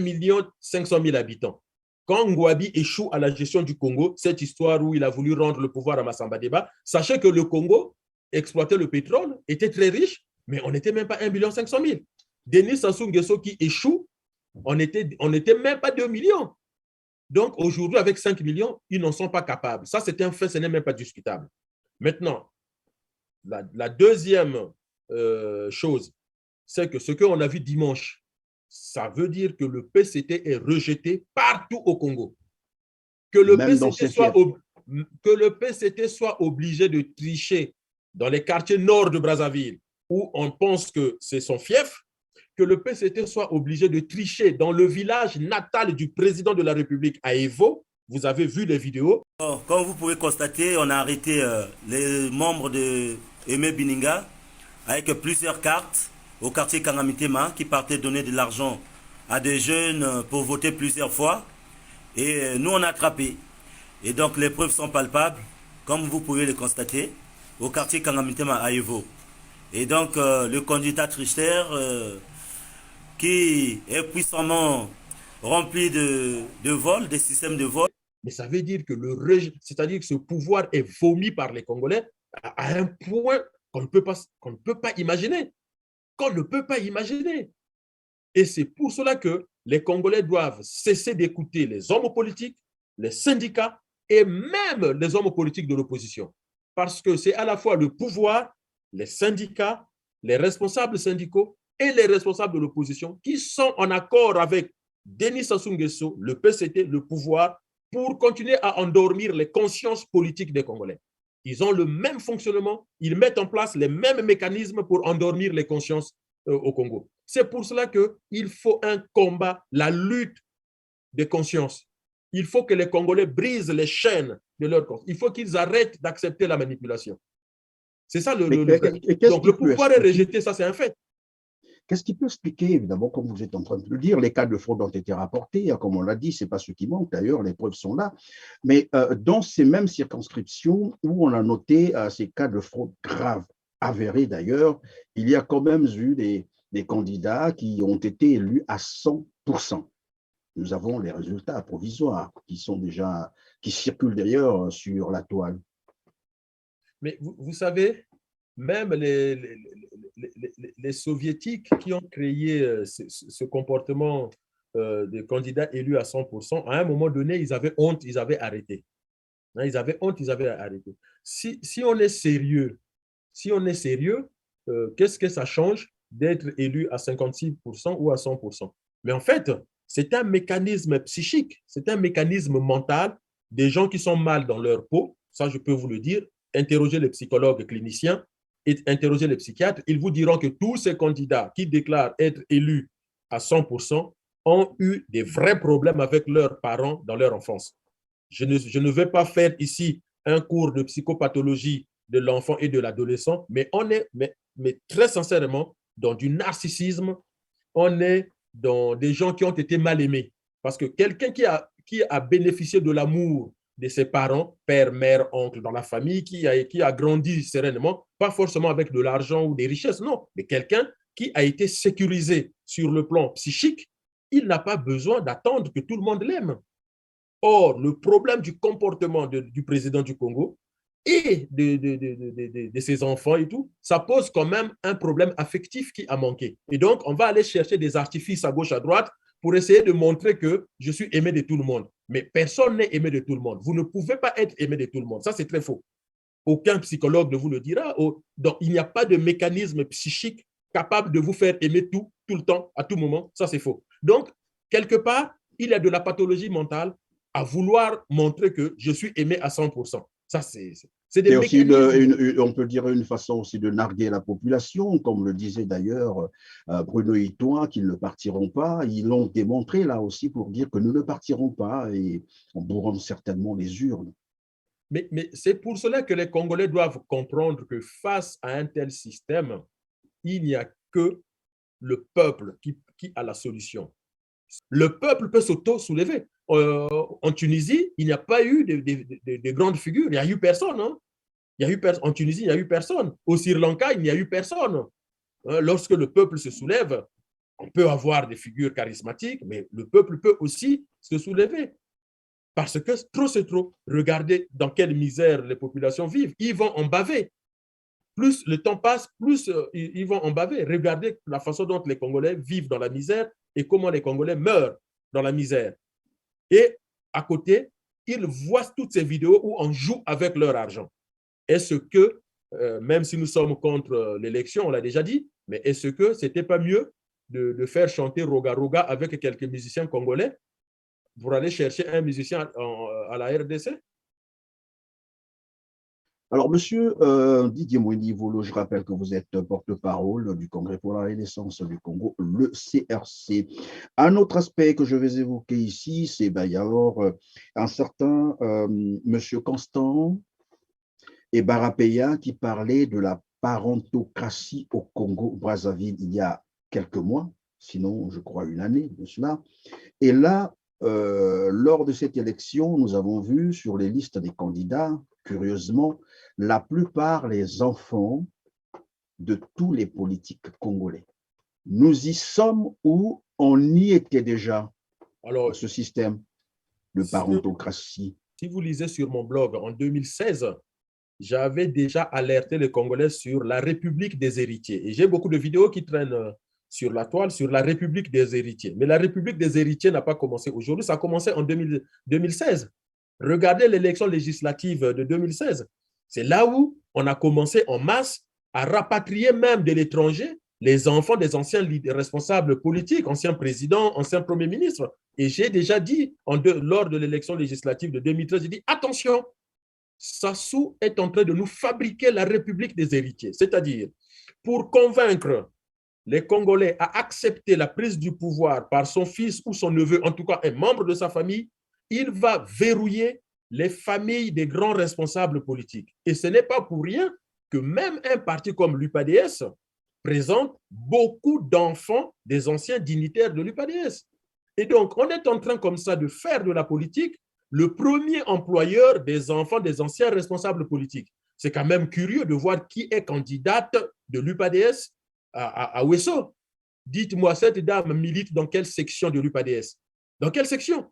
500 000 habitants. Quand Ngouabi échoue à la gestion du Congo, cette histoire où il a voulu rendre le pouvoir à Massamba Deba, sachez que le Congo exploitait le pétrole, était très riche, mais on n'était même pas 1 500 000. Denis Sassou Nguesso qui échoue, on n'était même pas 2 millions. Donc aujourd'hui, avec 5 millions, ils n'en sont pas capables. Ça, c'est un fait, ce n'est même pas discutable. Maintenant, la deuxième chose, c'est que ce qu'on a vu dimanche, ça veut dire que le PCT est rejeté partout au Congo. Que le PCT soit obligé de tricher dans les quartiers nord de Brazzaville, où on pense que c'est son fief, que le PCT soit obligé de tricher dans le village natal du président de la République à Evo. Vous avez vu les vidéos. Comme vous pouvez constater, on a arrêté les membres de Aimé Bininga avec plusieurs cartes au quartier Kangamitema qui partaient donner de l'argent à des jeunes pour voter plusieurs fois. Et nous, on a attrapé. Et donc, les preuves sont palpables, comme vous pouvez le constater, au quartier Kangamitema à Evo. Et donc, le candidat Trichter, qui est puissamment rempli de vols, des systèmes de vol. Mais ça veut dire que c'est-à-dire que ce pouvoir est vomi par les Congolais à un point qu'on ne peut pas imaginer. Qu'on ne peut pas imaginer. Et c'est pour cela que les Congolais doivent cesser d'écouter les hommes politiques, les syndicats et même les hommes politiques de l'opposition. Parce que c'est à la fois le pouvoir, les syndicats, les responsables syndicaux et les responsables de l'opposition qui sont en accord avec Denis Sassou Nguesso, le PCT, le pouvoir, pour continuer à endormir les consciences politiques des Congolais. Ils ont le même fonctionnement, ils mettent en place les mêmes mécanismes pour endormir les consciences au Congo. C'est pour cela qu'il faut un combat, la lutte des consciences. Il faut que les Congolais brisent les chaînes de leur conscience. Il faut qu'ils arrêtent d'accepter la manipulation. C'est ça le fait. Donc le pouvoir est rejeté, ça c'est un fait. Qu'est-ce qui peut expliquer, évidemment, comme vous êtes en train de le dire, les cas de fraude ont été rapportés, comme on l'a dit, ce n'est pas ce qui manque, d'ailleurs, les preuves sont là, mais dans ces mêmes circonscriptions où on a noté ces cas de fraude graves, avérés d'ailleurs, il y a quand même eu des candidats qui ont été élus à 100%. Nous avons les résultats provisoires qui circulent d'ailleurs sur la toile. Mais vous savez, même les soviétiques qui ont créé ce comportement de candidats élus à 100%, à un moment donné, ils avaient honte, ils avaient arrêté. Ils avaient honte, ils avaient arrêté. Si on est sérieux, qu'est-ce que ça change d'être élu à 56% ou à 100%? Mais en fait, c'est un mécanisme psychique, c'est un mécanisme mental des gens qui sont mal dans leur peau, ça je peux vous le dire. Interrogez les psychologues cliniciens et interrogez les psychiatres, ils vous diront que tous ces candidats qui déclarent être élus à 100% ont eu des vrais problèmes avec leurs parents dans leur enfance. Je ne vais pas faire ici un cours de psychopathologie de l'enfant et de l'adolescent, mais on est mais très sincèrement dans du narcissisme, on est dans des gens qui ont été mal aimés. Parce que quelqu'un qui a bénéficié de l'amour de ses parents, père, mère, oncle, dans la famille, qui a grandi sereinement, pas forcément avec de l'argent ou des richesses, non, mais quelqu'un qui a été sécurisé sur le plan psychique, il n'a pas besoin d'attendre que tout le monde l'aime. Or, le problème du comportement du président du Congo et de ses enfants et tout, ça pose quand même un problème affectif qui a manqué. Et donc, on va aller chercher des artifices à gauche, à droite, pour essayer de montrer que je suis aimé de tout le monde. Mais personne n'est aimé de tout le monde. Vous ne pouvez pas être aimé de tout le monde. Ça, c'est très faux. Aucun psychologue ne vous le dira. Donc, il n'y a pas de mécanisme psychique capable de vous faire aimer tout le temps, à tout moment. Ça, c'est faux. Donc, quelque part, il y a de la pathologie mentale à vouloir montrer que je suis aimé à 100%. Ça, c'est des mécanismes. On peut dire une façon aussi de narguer la population, comme le disait d'ailleurs Bruno Itoin, qu'ils ne partiront pas. Ils l'ont démontré là aussi pour dire que nous ne partirons pas et on bourrons certainement les urnes. Mais c'est pour cela que les Congolais doivent comprendre que face à un tel système, il n'y a que le peuple qui a la solution. Le peuple peut s'auto-soulever. En Tunisie, il n'y a pas eu de grandes figures. Il n'y a eu personne. Hein? En Tunisie, il n'y a eu personne. Au Sri Lanka, il n'y a eu personne. Lorsque le peuple se soulève, on peut avoir des figures charismatiques, mais le peuple peut aussi se soulever. Parce que trop c'est trop. Regardez dans quelle misère les populations vivent. Ils vont en baver. Plus le temps passe, plus ils vont en baver. Regardez la façon dont les Congolais vivent dans la misère et comment les Congolais meurent dans la misère. Et à côté, ils voient toutes ces vidéos où on joue avec leur argent. Est-ce que, même si nous sommes contre l'élection, on l'a déjà dit, mais est-ce que ce n'était pas mieux de faire chanter Roga Roga avec quelques musiciens congolais pour aller chercher un musicien à la RDC? Alors, monsieur Didier Moueni-Volo, je rappelle que vous êtes porte-parole du Congrès pour la Renaissance du Congo, le CRC. Un autre aspect que je vais évoquer ici, c'est alors un certain monsieur Constant et Barapeya qui parlait de la parentocratie au Congo-Brazzaville il y a quelques mois, sinon je crois une année de cela. Et là, lors de cette élection, nous avons vu sur les listes des candidats, curieusement, la plupart les enfants de tous les politiques congolais. Nous y sommes ou on y était déjà? Alors, ce système de parentocratie. Si vous lisez sur mon blog, en 2016, j'avais déjà alerté les Congolais sur la République des héritiers. Et j'ai beaucoup de vidéos qui traînent sur la toile, sur la République des héritiers. Mais la République des héritiers n'a pas commencé aujourd'hui, ça a commencé en 2016. Regardez l'élection législative de 2016. C'est là où on a commencé en masse à rapatrier même de l'étranger les enfants des anciens responsables politiques, anciens présidents, anciens premiers ministres. Et j'ai déjà dit, lors de l'élection législative de 2013, j'ai dit, attention, Sassou est en train de nous fabriquer la République des héritiers. C'est-à-dire, pour convaincre les Congolais à accepter la prise du pouvoir par son fils ou son neveu, en tout cas un membre de sa famille, il va verrouiller les familles des grands responsables politiques. Et ce n'est pas pour rien que même un parti comme l'UPADS présente beaucoup d'enfants des anciens dignitaires de l'UPADS. Et donc, on est en train comme ça de faire de la politique le premier employeur des enfants des anciens responsables politiques. C'est quand même curieux de voir qui est candidate de l'UPADS à Ouesso. Dites-moi, cette dame milite dans quelle section de l'UPADS? Dans quelle section?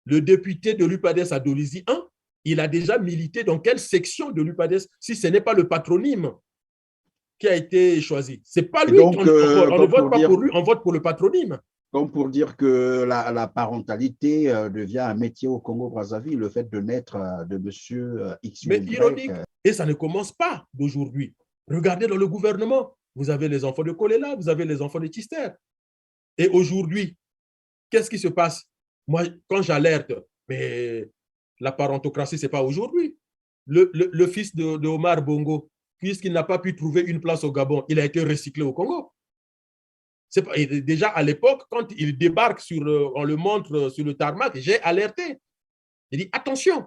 Le député de l'UPADS à Dolisie 1, il a déjà milité dans quelle section de l'UPADS, si ce n'est pas le patronyme qui a été choisi? Ce n'est pas lui, on ne vote pas pour lui, on vote pour le patronyme. Comme pour dire que la parentalité devient un métier au Congo-Brazzaville, le fait de naître de monsieur X. Mais ironique, et ça ne commence pas d'aujourd'hui. Regardez dans le gouvernement, vous avez les enfants de Kolela, vous avez les enfants de Tister. Et aujourd'hui, qu'est-ce qui se passe? Moi, quand j'alerte, mais la parentocratie, ce n'est pas aujourd'hui. Le fils de Omar Bongo, puisqu'il n'a pas pu trouver une place au Gabon, il a été recyclé au Congo. Déjà à l'époque, quand il débarque, on le montre sur le tarmac, j'ai alerté. J'ai dit, attention.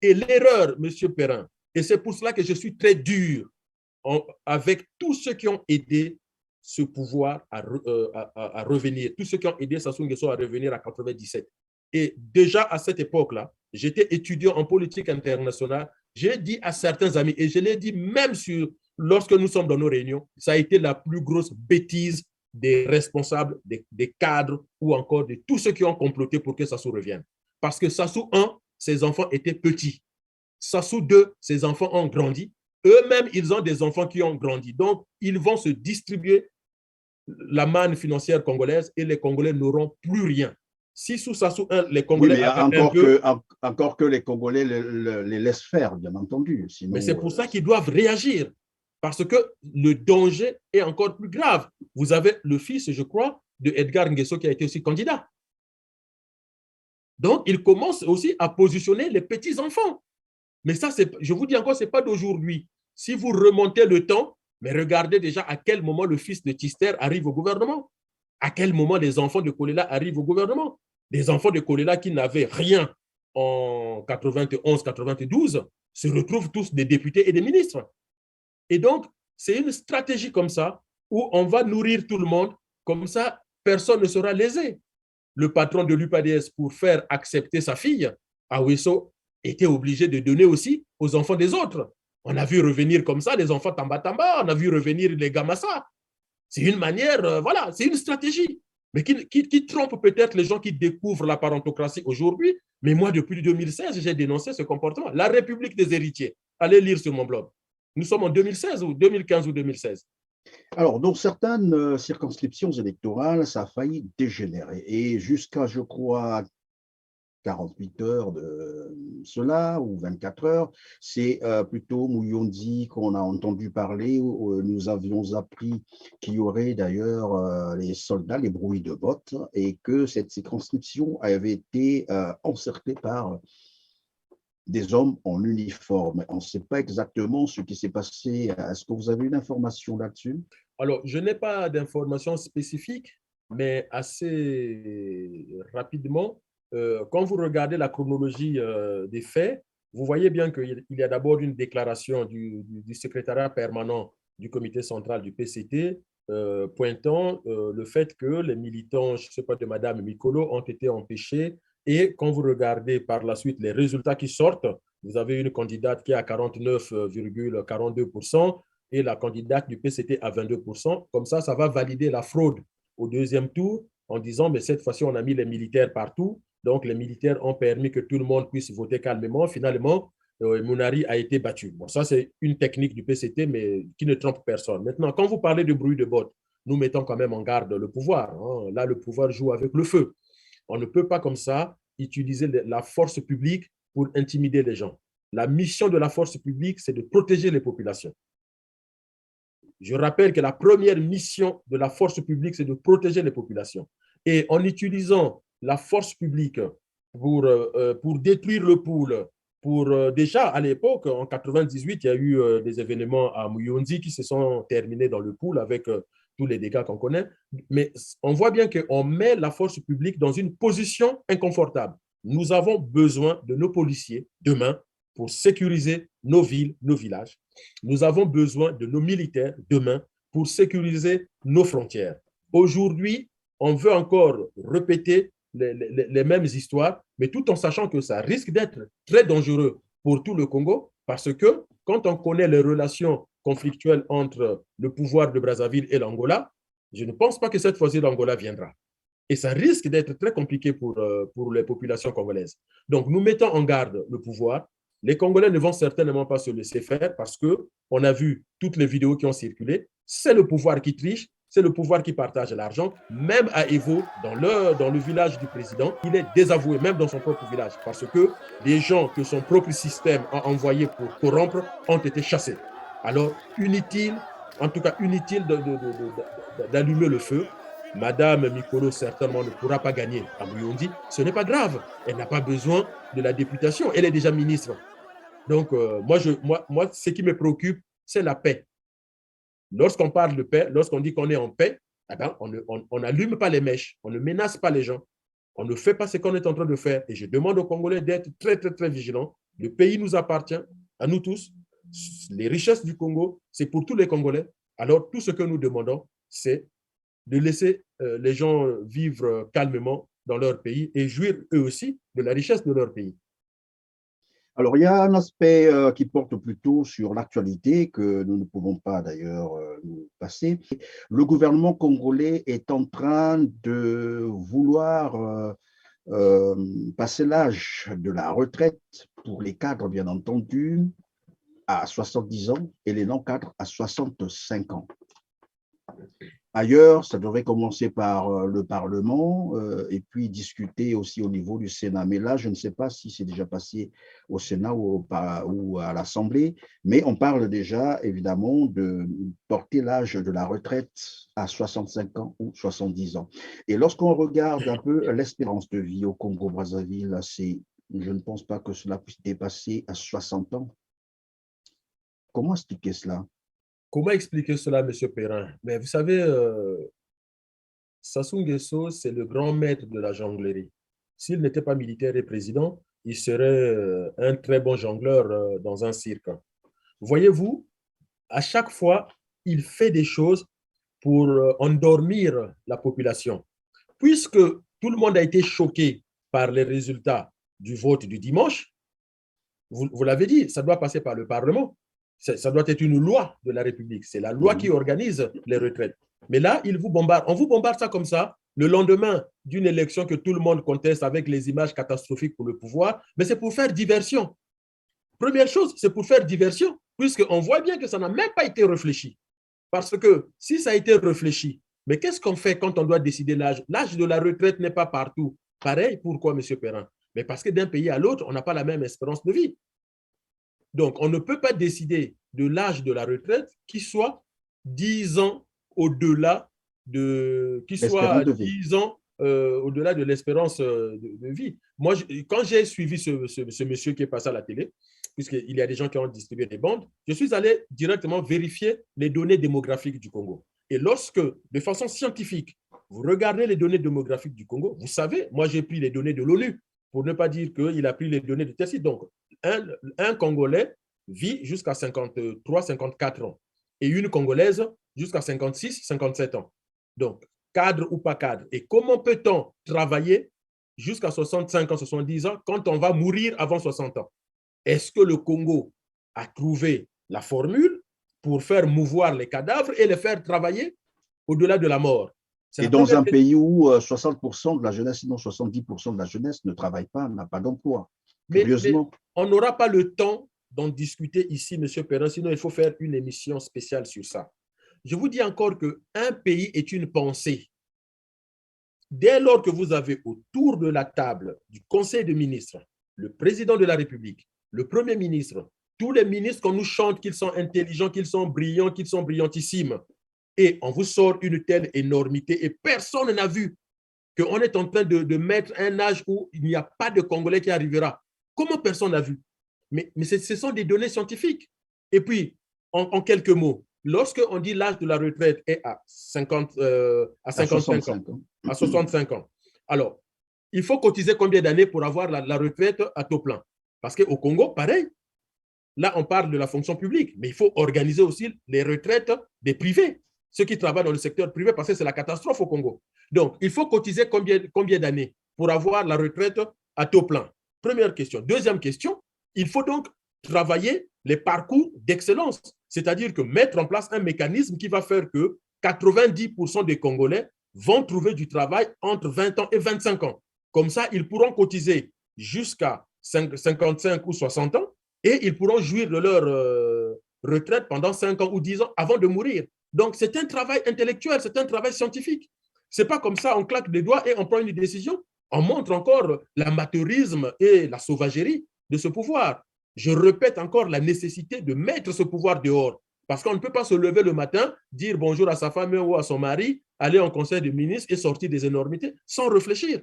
Et l'erreur, M. Perrin, et c'est pour cela que je suis très dur avec tous ceux qui ont aidé ce pouvoir à revenir, tous ceux qui ont aidé Sassou Nguesso à revenir à 97. Et déjà à cette époque-là, j'étais étudiant en politique internationale, j'ai dit à certains amis, et je l'ai dit même lorsque nous sommes dans nos réunions, ça a été la plus grosse bêtise des responsables, des cadres ou encore de tous ceux qui ont comploté pour que Sassou revienne. Parce que Sassou 1, ses enfants étaient petits. Sassou 2, ses enfants ont grandi. Eux-mêmes, ils ont des enfants qui ont grandi. Donc, ils vont se distribuer la manne financière congolaise et les Congolais n'auront plus rien. Si sous Sassou 1, les Congolais... Oui, encore que les Congolais les laissent faire, bien entendu. Sinon, mais c'est pour ça qu'ils doivent réagir. Parce que le danger est encore plus grave. Vous avez le fils, je crois, de Edgar Nguesso qui a été aussi candidat. Donc, il commence aussi à positionner les petits-enfants. Mais ça, je vous dis encore, ce n'est pas d'aujourd'hui. Si vous remontez le temps, mais regardez déjà à quel moment le fils de Tister arrive au gouvernement. À quel moment les enfants de Kolela arrivent au gouvernement. Des enfants de Kolela qui n'avaient rien en 91-92 se retrouvent tous des députés et des ministres. Et donc, c'est une stratégie comme ça où on va nourrir tout le monde, comme ça, personne ne sera lésé. Le patron de l'UPADS, pour faire accepter sa fille, Aweso, était obligé de donner aussi aux enfants des autres. On a vu revenir comme ça les enfants Tamba-Tamba, on a vu revenir les Gamassa. C'est une manière, voilà, c'est une stratégie, mais qui trompe peut-être les gens qui découvrent la parentocratie aujourd'hui. Mais moi, depuis 2016, j'ai dénoncé ce comportement. La République des héritiers, allez lire sur mon blog. Nous sommes en 2016 ou 2015 ou 2016. Alors, dans certaines circonscriptions électorales, ça a failli dégénérer. Et jusqu'à, je crois, 48 heures de cela, ou 24 heures, c'est plutôt Mouyondi qu'on a entendu parler, où nous avions appris qu'il y aurait d'ailleurs les soldats, les bruits de bottes, et que cette circonscription avait été encerclée par des hommes en uniforme. On ne sait pas exactement ce qui s'est passé. Est-ce que vous avez une information là-dessus? Alors, je n'ai pas d'informations spécifiques, mais assez rapidement, quand vous regardez la chronologie des faits, vous voyez bien qu'il y a d'abord une déclaration du secrétariat permanent du comité central du PCT pointant le fait que les militants, je ne sais pas, de Mme Mikolo ont été empêchés. Et quand vous regardez par la suite les résultats qui sortent, vous avez une candidate qui est à 49,42% et la candidate du PCT à 22%. Comme ça va valider la fraude au deuxième tour en disant, mais cette fois-ci, on a mis les militaires partout. Donc, les militaires ont permis que tout le monde puisse voter calmement. Finalement, Mounari a été battu. Bon, ça, c'est une technique du PCT, mais qui ne trompe personne. Maintenant, quand vous parlez de bruit de bottes, nous mettons quand même en garde le pouvoir. Hein. Là, le pouvoir joue avec le feu. On ne peut pas comme ça utiliser la force publique pour intimider les gens. La mission de la force publique, c'est de protéger les populations. Je rappelle que la première mission de la force publique, c'est de protéger les populations. Et en utilisant la force publique pour détruire le pool, déjà à l'époque, en 98, il y a eu des événements à Mouyondi qui se sont terminés dans le pool avec tous les dégâts qu'on connaît. Mais on voit bien qu'on met la force publique dans une position inconfortable. Nous avons besoin de nos policiers demain pour sécuriser nos villes, nos villages. Nous avons besoin de nos militaires demain pour sécuriser nos frontières. Aujourd'hui, on veut encore répéter les mêmes histoires, mais tout en sachant que ça risque d'être très dangereux pour tout le Congo, parce que quand on connaît les relations conflictuelles entre le pouvoir de Brazzaville et l'Angola, je ne pense pas que cette fois-ci l'Angola viendra. Et ça risque d'être très compliqué pour les populations congolaises. Donc, nous mettons en garde le pouvoir. Les Congolais ne vont certainement pas se laisser faire parce qu'on a vu toutes les vidéos qui ont circulé. C'est le pouvoir qui triche, c'est le pouvoir qui partage l'argent. Même à Evo, dans le village du président, il est désavoué, même dans son propre village, parce que les gens que son propre système a envoyés pour corrompre ont été chassés. Alors, inutile, en tout cas inutile d'allumer le feu. Madame Mikolo certainement ne pourra pas gagner à Mouyondi. Ce n'est pas grave. Elle n'a pas besoin de la députation. Elle est déjà ministre. Donc, moi, ce qui me préoccupe, c'est la paix. Lorsqu'on parle de paix, lorsqu'on dit qu'on est en paix, eh ben, on n'allume pas les mèches, on ne menace pas les gens, on ne fait pas ce qu'on est en train de faire. Et je demande aux Congolais d'être très, très, très vigilants. Le pays nous appartient, à nous tous. Les richesses du Congo, c'est pour tous les Congolais. Alors, tout ce que nous demandons, c'est de laisser les gens vivre calmement dans leur pays et jouir eux aussi de la richesse de leur pays. Alors, il y a un aspect qui porte plutôt sur l'actualité que nous ne pouvons pas d'ailleurs nous passer. Le gouvernement congolais est en train de vouloir passer l'âge de la retraite pour les cadres, bien entendu, à 70 ans et les non-cadres à 65 ans. Ailleurs, ça devrait commencer par le Parlement et puis discuter aussi au niveau du Sénat. Mais là, je ne sais pas si c'est déjà passé au Sénat ou à l'Assemblée, mais on parle déjà évidemment de porter l'âge de la retraite à 65 ans ou 70 ans. Et lorsqu'on regarde un peu l'espérance de vie au Congo-Brazzaville, je ne pense pas que cela puisse dépasser à 60 ans. Comment expliquer cela? Comment expliquer cela, M. Perrin? Mais vous savez, Sassou Nguesso, c'est le grand maître de la jonglerie. S'il n'était pas militaire et président, il serait un très bon jongleur dans un cirque. Voyez-vous, à chaque fois, il fait des choses pour endormir la population. Puisque tout le monde a été choqué par les résultats du vote du dimanche, vous l'avez dit, ça doit passer par le Parlement. Ça doit être une loi de la République. C'est la loi qui organise les retraites. Mais là, on vous bombarde ça comme ça, le lendemain d'une élection que tout le monde conteste avec les images catastrophiques pour le pouvoir, mais c'est pour faire diversion. Première chose, c'est pour faire diversion, puisqu'on voit bien que ça n'a même pas été réfléchi. Parce que si ça a été réfléchi, mais qu'est-ce qu'on fait quand on doit décider l'âge? L'âge de la retraite n'est pas partout. Pareil, pourquoi, M. Perrin? Mais parce que d'un pays à l'autre, on n'a pas la même espérance de vie. Donc, on ne peut pas décider de l'âge de la retraite qui soit 10 ans au-delà de, au-delà de l'espérance de vie. Moi, quand j'ai suivi ce monsieur qui est passé à la télé, puisqu'il y a des gens qui ont distribué des bandes, je suis allé directement vérifier les données démographiques du Congo. Et lorsque, de façon scientifique, vous regardez les données démographiques du Congo, vous savez, moi j'ai pris les données de l'ONU, pour ne pas dire qu'il a pris les données de Tessie. Donc, un Congolais vit jusqu'à 53, 54 ans et une Congolaise jusqu'à 56, 57 ans. Donc, cadre ou pas cadre. Et comment peut-on travailler jusqu'à 65 ans, 70 ans quand on va mourir avant 60 ans? Est-ce que le Congo a trouvé la formule pour faire mouvoir les cadavres et les faire travailler au-delà de la mort? Et dans un pays où 60% de la jeunesse, sinon 70% de la jeunesse ne travaille pas, n'a pas d'emploi. Mais on n'aura pas le temps d'en discuter ici, M. Perrin, sinon il faut faire une émission spéciale sur ça. Je vous dis encore qu'un pays est une pensée. Dès lors que vous avez autour de la table du Conseil des ministres, le président de la République, le Premier ministre, tous les ministres qu'on nous chante qu'ils sont intelligents, qu'ils sont brillants, qu'ils sont brillantissimes, et on vous sort une telle énormité et personne n'a vu qu'on est en train de mettre un âge où il n'y a pas de Congolais qui arrivera. Comment personne n'a vu? Mais ce sont des données scientifiques. Et puis, en quelques mots, lorsqu'on dit l'âge de la retraite est à 55 ans, à 65 ans, alors, il faut cotiser combien d'années pour avoir la retraite à taux plein? Parce qu'au Congo, pareil, là, on parle de la fonction publique, mais il faut organiser aussi les retraites des privés, ceux qui travaillent dans le secteur privé, parce que c'est la catastrophe au Congo. Donc, il faut cotiser combien d'années pour avoir la retraite à taux plein? Première question. Deuxième question, il faut donc travailler les parcours d'excellence, c'est-à-dire que mettre en place un mécanisme qui va faire que 90% des Congolais vont trouver du travail entre 20 ans et 25 ans. Comme ça, ils pourront cotiser jusqu'à 55 ou 60 ans et ils pourront jouir de leur retraite pendant 5 ans ou 10 ans avant de mourir. Donc, c'est un travail intellectuel, c'est un travail scientifique. Ce n'est pas comme ça, on claque des doigts et on prend une décision. On montre encore l'amateurisme et la sauvagerie de ce pouvoir. Je répète encore la nécessité de mettre ce pouvoir dehors. Parce qu'on ne peut pas se lever le matin, dire bonjour à sa femme ou à son mari, aller en conseil de ministre et sortir des énormités sans réfléchir.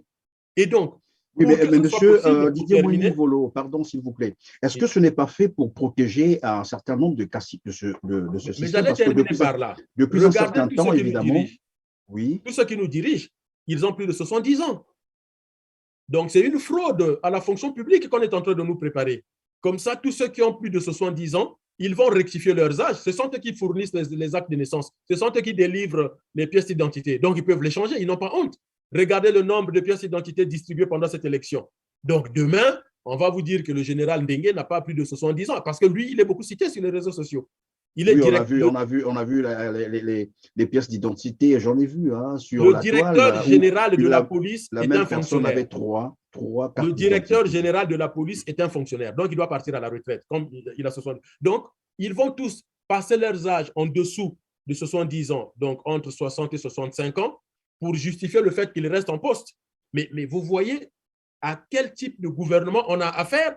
Et donc, oui, mais monsieur Didier Moïni-Volo, pardon s'il vous plaît, est-ce que ce n'est pas fait pour protéger un certain nombre de caciques de ce système? Mais j'allais terminer par là. Depuis un certain temps, évidemment, oui. Tous ceux qui nous dirigent, ils ont plus de 70 ans. Donc, c'est une fraude à la fonction publique qu'on est en train de nous préparer. Comme ça, tous ceux qui ont plus de 70 ans, ils vont rectifier leurs âges. Ce sont eux qui fournissent les actes de naissance. Ce sont eux qui délivrent les pièces d'identité. Donc, ils peuvent les changer. Ils n'ont pas honte. Regardez le nombre de pièces d'identité distribuées pendant cette élection. Donc, demain, on va vous dire que le général Ndenge n'a pas plus de 70 ans parce que lui, il est beaucoup cité sur les réseaux sociaux. Il est on a vu les pièces d'identité, j'en ai vu sur le directeur général de la police est un fonctionnaire. Avait trois le directeur général de la police est un fonctionnaire, donc il doit partir à la retraite. Comme il a 70. Donc, ils vont tous passer leurs âges en dessous de 70 ans, donc entre 60 et 65 ans, pour justifier le fait qu'ils restent en poste. Mais vous voyez à quel type de gouvernement on a affaire?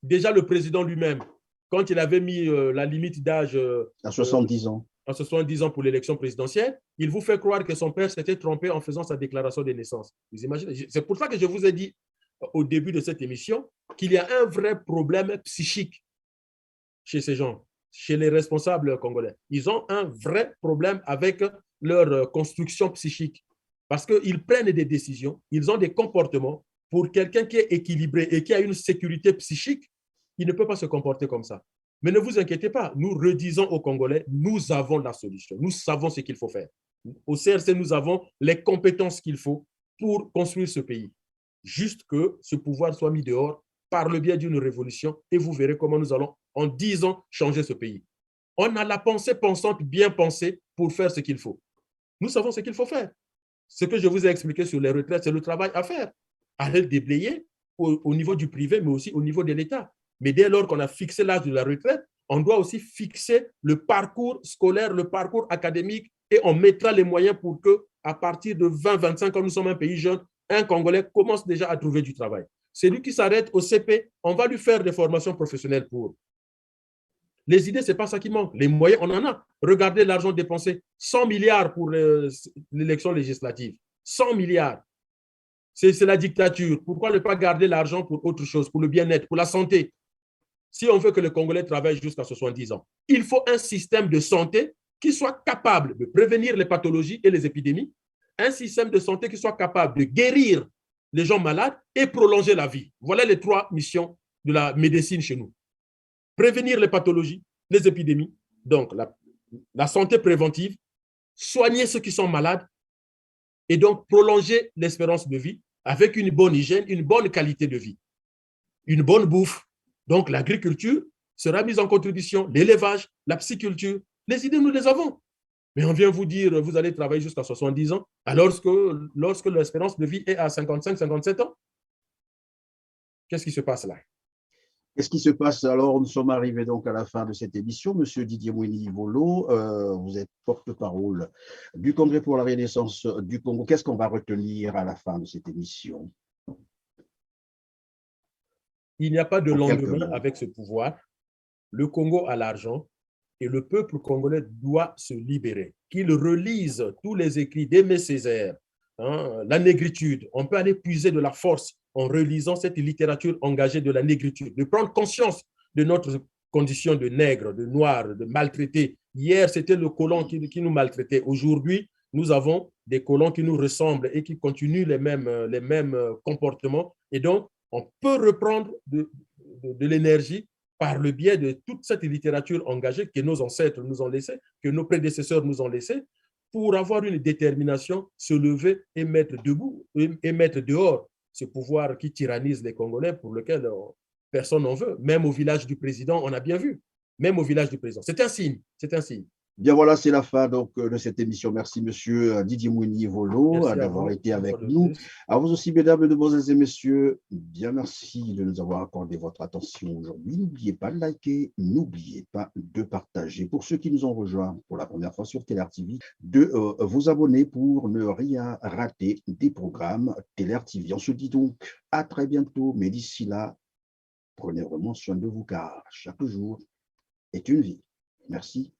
Déjà, le président lui-même, quand il avait mis la limite d'âge à 70 ans. À 70 ans pour l'élection présidentielle, il vous fait croire que son père s'était trompé en faisant sa déclaration de naissance. Vous imaginez? C'est pour ça que je vous ai dit au début de cette émission qu'il y a un vrai problème psychique chez ces gens, chez les responsables congolais. Ils ont un vrai problème avec leur construction psychique parce qu'ils prennent des décisions, ils ont des comportements pour quelqu'un qui est équilibré et qui a une sécurité psychique, il ne peut pas se comporter comme ça. Mais ne vous inquiétez pas, nous redisons aux Congolais, nous avons la solution, nous savons ce qu'il faut faire. Au CRC, nous avons les compétences qu'il faut pour construire ce pays. Juste que ce pouvoir soit mis dehors par le biais d'une révolution et vous verrez comment nous allons, en 10 ans, changer ce pays. On a la pensée pensante bien pensée pour faire ce qu'il faut. Nous savons ce qu'il faut faire. Ce que je vous ai expliqué sur les retraites, c'est le travail à faire. À le déblayer au niveau du privé, mais aussi au niveau de l'État. Mais dès lors qu'on a fixé l'âge de la retraite, on doit aussi fixer le parcours scolaire, le parcours académique, et on mettra les moyens pour que, à partir de 20-25 ans, nous sommes un pays jeune, un Congolais commence déjà à trouver du travail. Celui qui s'arrête au CP, on va lui faire des formations professionnelles pour. Les idées, ce n'est pas ça qui manque. Les moyens, on en a. Regardez l'argent dépensé. 100 milliards pour l'élection législative. 100 milliards. C'est la dictature. Pourquoi ne pas garder l'argent pour autre chose, pour le bien-être, pour la santé? Si on veut que les Congolais travaillent jusqu'à 70 ans, il faut un système de santé qui soit capable de prévenir les pathologies et les épidémies, un système de santé qui soit capable de guérir les gens malades et prolonger la vie. Voilà les 3 missions de la médecine chez nous. Prévenir les pathologies, les épidémies, donc la santé préventive, soigner ceux qui sont malades et donc prolonger l'espérance de vie avec une bonne hygiène, une bonne qualité de vie, une bonne bouffe. Donc l'agriculture sera mise en contribution, l'élevage, la pisciculture. Les idées, nous les avons. Mais on vient vous dire, vous allez travailler jusqu'à 70 ans, alors que lorsque l'espérance de vie est à 55, 57 ans. Qu'est-ce qui se passe là? Qu'est-ce qui se passe? Alors, nous sommes arrivés donc à la fin de cette émission. Monsieur Didier Mouini-Volo, vous êtes porte-parole du Congrès pour la Renaissance du Congo. Qu'est-ce qu'on va retenir à la fin de cette émission? Il n'y a pas de lendemain avec ce pouvoir. Le Congo a l'argent et le peuple congolais doit se libérer. Qu'il relise tous les écrits d'Aimé Césaire, la négritude. On peut aller puiser de la force en relisant cette littérature engagée de la négritude, de prendre conscience de notre condition de nègre, de noir, de maltraité. Hier, c'était le colon qui nous maltraitait. Aujourd'hui, nous avons des colons qui nous ressemblent et qui continuent les mêmes comportements. Et donc, on peut reprendre de l'énergie par le biais de toute cette littérature engagée que nos ancêtres nous ont laissée, que nos prédécesseurs nous ont laissée, pour avoir une détermination, se lever et mettre debout, et mettre dehors ce pouvoir qui tyrannise les Congolais, pour lequel personne n'en veut. Même au village du président, on a bien vu. Même au village du président. C'est un signe. C'est un signe. Bien voilà, c'est la fin donc de cette émission. Merci Monsieur Didier Mouini-Volo d'avoir été avec nous. À vous aussi, mesdames, mesdemoiselles et messieurs, bien merci de nous avoir accordé votre attention aujourd'hui. N'oubliez pas de liker, n'oubliez pas de partager. Pour ceux qui nous ont rejoints pour la première fois sur TLR TV, de vous abonner pour ne rien rater des programmes TLR TV. On se dit donc à très bientôt, mais d'ici là, prenez vraiment soin de vous car chaque jour est une vie. Merci.